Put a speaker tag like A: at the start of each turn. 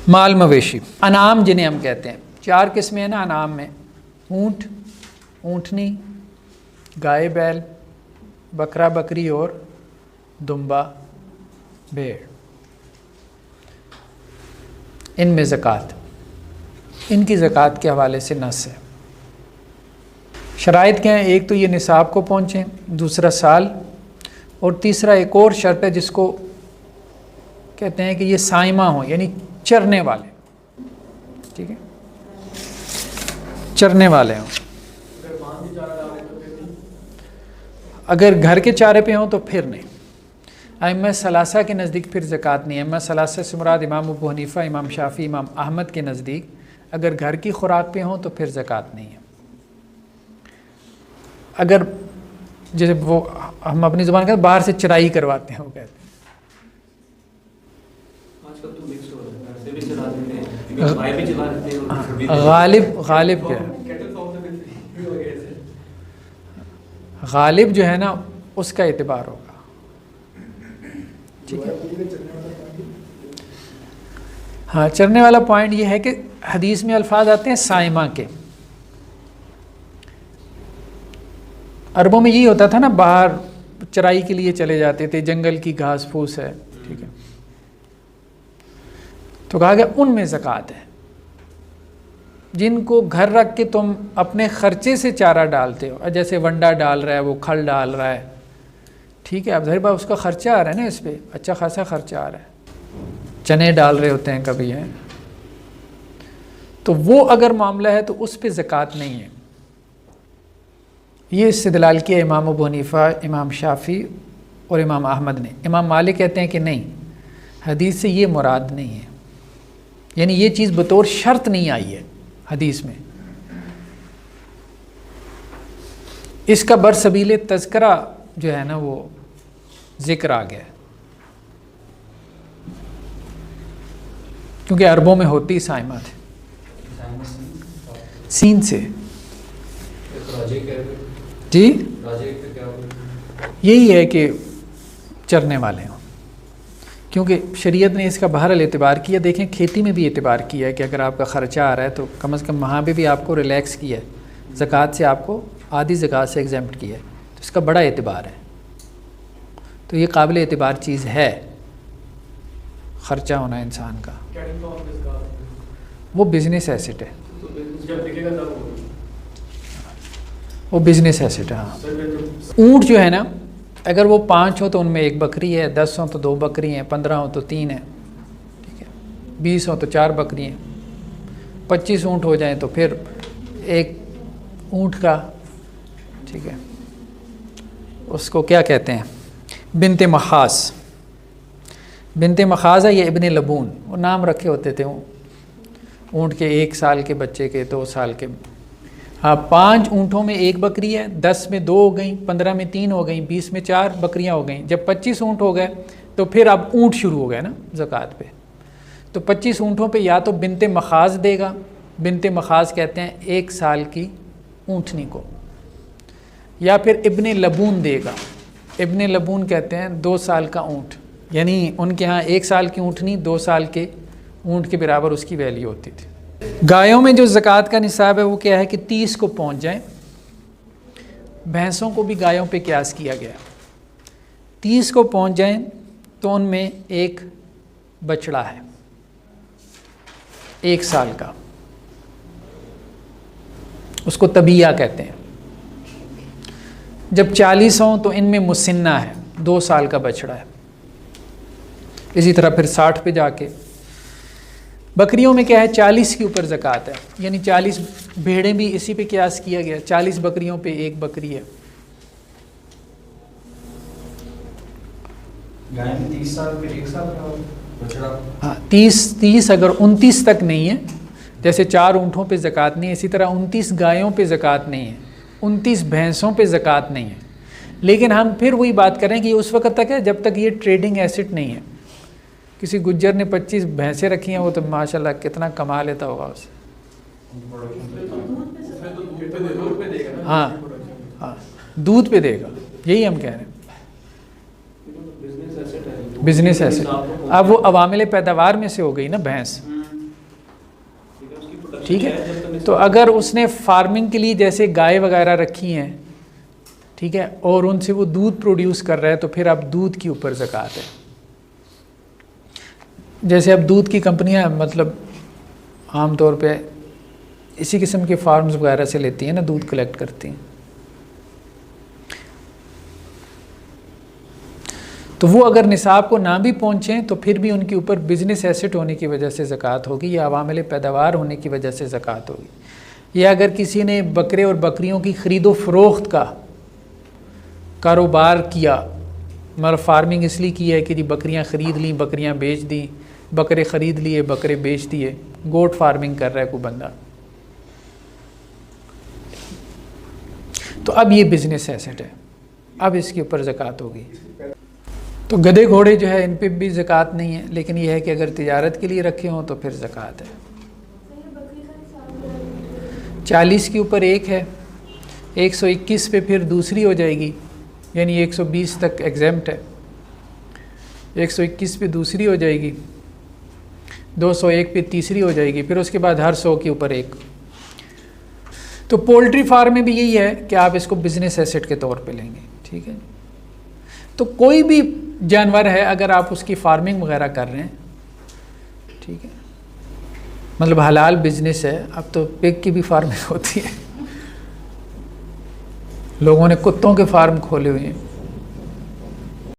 A: مال مویشی، انعام جنہیں ہم کہتے ہیں، 4 قسمیں ہیں نا انعام میں، اونٹ، اونٹنی، گائے بیل، بکرا بکری اور دمبا بھیڑ، ان میں زکوٰۃ، ان کی زکوٰۃ کے حوالے سے نص ہے۔ شرائط کیا ہیں؟ ایک تو یہ نصاب کو پہنچیں، دوسرا سال، اور تیسرا ایک اور شرط ہے جس کو کہتے ہیں کہ یہ سائمہ ہوں، یعنی چرنے والے، ٹھیک ہے، چرنے والے ہوں۔ اگر گھر کے چارے پہ ہوں تو پھر نہیں۔ ائمہ ثلاثہ کے نزدیک پھر زکوٰۃ نہیں ہے۔ ائمہ ثلاثہ سے مراد امام ابو حنیفہ، امام شافعی، امام احمد کے نزدیک اگر گھر کی خوراک پہ ہوں تو پھر زکوٰۃ نہیں ہے۔ اگر جیسے وہ ہم اپنی زبان کہتے ہیں باہر سے چرائی کرواتے ہیں، وہ کہتے ہیں غالب کیا ہے، غالب جو ہے نا اس کا اعتبار ہوگا، ٹھیک ہے۔ ہاں، چرنے والا پوائنٹ یہ ہے کہ حدیث میں الفاظ آتے ہیں سائمہ کے، عربوں میں یہی ہوتا تھا نا، باہر چرائی کے لیے چلے جاتے تھے، جنگل کی گھاس پھوس ہے، ٹھیک ہے، تو کہا گیا ان میں زکوٰۃ ہے۔ جن کو گھر رکھ کے تم اپنے خرچے سے چارہ ڈالتے ہو، جیسے ونڈا ڈال رہا ہے، وہ کھل ڈال رہا ہے، ٹھیک ہے، اب ظاہر بات اس کا خرچہ آ رہا ہے نا، اس پہ اچھا خاصا خرچہ آ رہا ہے، چنے ڈال رہے ہوتے ہیں کبھی ہیں، تو وہ اگر معاملہ ہے تو اس پہ زکوٰۃ نہیں ہے۔ یہ استدلال کیا امام ابو حنیفہ، امام شافعی اور امام احمد نے۔ امام مالک کہتے ہیں کہ نہیں، حدیث سے یہ مراد نہیں ہے، یعنی یہ چیز بطور شرط نہیں آئی ہے حدیث میں، اس کا برسبیل تذکرہ جو ہے نا وہ ذکر آ گیا ہے، کیونکہ عربوں میں ہوتی سائمہ تھے، سین سے جی، یہی ہے کہ چرنے والے ہوں، کیونکہ شریعت نے اس کا بہرحال اعتبار کیا۔ دیکھیں کھیتی میں بھی اعتبار کیا ہے کہ اگر آپ کا خرچہ آ رہا ہے تو کم از کم وہاں پہ بھی آپ کو ریلیکس کیا ہے، زکوٰۃ سے آپ کو آدھی زکوٰۃ سے ایگزمپٹ کیا ہے، تو اس کا بڑا اعتبار ہے، تو یہ قابل اعتبار چیز ہے خرچہ ہونا انسان کا۔ وہ بزنس ایسٹ ہے، وہ بزنس ایسٹ ہے، ہاں۔ اونٹ جو ہے نا، اگر وہ 5 ہو تو ان میں 1 بکری ہے، 10 ہوں تو 2 بکری ہیں، 15 ہوں تو 3 ہیں، ٹھیک ہے، 20 ہوں تو 4 بکری ہیں، 25 اونٹ ہو جائیں تو پھر 1 اونٹ کا، ٹھیک ہے، اس کو کیا کہتے ہیں، بنت مخاص، بنت مخاص ہے یا ابن لبون، وہ نام رکھے ہوتے تھے اونٹ کے، 1 سال کے بچے کے، 2 سال کے۔ ہاں، 5 اونٹوں میں 1 بکری ہے، 10 میں 2 ہو گئیں، 15 میں 3 ہو گئیں، 20 میں 4 بکریاں ہو گئیں۔ جب 25 اونٹ ہو گئے تو پھر اب اونٹ شروع ہو گئے نا زکوٰۃ پہ، تو 25 اونٹوں پہ یا تو بنت مخاص دے گا، بنت مخاص کہتے ہیں 1 سال کی اونٹنی کو، یا پھر ابن لبون دے گا، ابن لبون کہتے ہیں 2 سال کا اونٹ، یعنی ان کے ہاں 1 سال کی اونٹنی 2 سال کے اونٹ کے برابر اس کی ویلیو ہوتی تھی۔ گایوں میں جو زکوٰۃ کا نصاب ہے وہ کیا ہے کہ 30 کو پہنچ جائیں، بھینسوں کو بھی گایوں پہ قیاس کیا گیا، 30 کو پہنچ جائیں تو ان میں 1 بچڑا ہے 1 سال کا، اس کو طبیعہ کہتے ہیں۔ جب 40 ہوں تو ان میں مسنہ ہے، 2 سال کا بچڑا ہے، اسی طرح پھر 60 پہ جا کے بکریوں میں کیا ہے 40 کے اوپر زکوٰۃ ہے، یعنی 40 بھیڑیں بھی اسی پہ قیاس کیا گیا، 40 بکریوں پہ 1 بکری ہے۔ ہاں، 30 اگر 29 تک نہیں ہے، جیسے 4 اونٹوں پہ زکوٰۃ نہیں ہے، اسی طرح 29 گایوں پہ زکوٰۃ نہیں ہے، 29 بھینسوں پہ زکوٰۃ نہیں ہے، لیکن ہم پھر وہی بات کریں کہ یہ اس وقت تک ہے جب تک یہ ٹریڈنگ ایسٹ نہیں ہے۔ کسی گجر نے 25 بھینسیں رکھی ہیں، وہ تو ماشاءاللہ کتنا کما لیتا ہوگا اسے، ہاں ہاں، دودھ پہ دے گا، یہی ہم کہہ رہے ہیں، بزنس ایسٹ۔ اب وہ عوامل پیداوار میں سے ہو گئی نا بھینس، ٹھیک ہے. تو اگر اس نے فارمنگ کے لیے جیسے گائے وغیرہ رکھی ہیں, ٹھیک ہے, اور ان سے وہ دودھ پروڈیوس کر رہا ہے, تو پھر اب دودھ کے اوپر زکوٰۃ ہے. جیسے اب دودھ کی کمپنیاں مطلب عام طور پہ اسی قسم کے فارمز وغیرہ سے لیتی ہیں نا, دودھ کلیکٹ کرتی ہیں. تو وہ اگر نصاب کو نہ بھی پہنچیں تو پھر بھی ان کے اوپر بزنس ایسٹ ہونے کی وجہ سے زکوٰۃ ہوگی, یا عوامل پیداوار ہونے کی وجہ سے زکوٰۃ ہوگی. یا اگر کسی نے بکرے اور بکریوں کی خرید و فروخت کا کاروبار کیا, مطلب فارمنگ اس لیے کی ہے کہ جی بکریاں خرید لیں, بکریاں بیچ دیں, بکرے خرید لیے, بکرے بیچ دیے, گوٹ فارمنگ کر رہا ہے کوئی بندہ, تو اب یہ بزنس ایسٹ ہے, اب اس کے اوپر زکوٰۃ ہوگی. تو گدھے گھوڑے جو ہے ان پہ بھی زکوٰۃ نہیں ہے, لیکن یہ ہے کہ اگر تجارت کے لیے رکھے ہوں تو پھر زکوٰۃ ہے. 40 کے اوپر ایک ہے, 121 پہ پھر دوسری ہو جائے گی, یعنی 120 تک ایگزیمپٹ ہے, 121 پہ دوسری ہو جائے گی, 201 پہ تیسری ہو جائے گی, پھر اس کے بعد ہر 100 کے اوپر ایک. تو پولٹری فارم میں بھی یہی ہے کہ آپ اس کو بزنس ایسٹ کے طور پہ لیں گے, ٹھیک ہے. تو کوئی بھی جانور ہے اگر آپ اس کی فارمنگ وغیرہ کر رہے ہیں, ٹھیک ہے, مطلب حلال بزنس ہے. اب تو پگ کی بھی فارمنگ ہوتی ہے, لوگوں نے کتوں کے فارم کھولے ہوئے ہیں,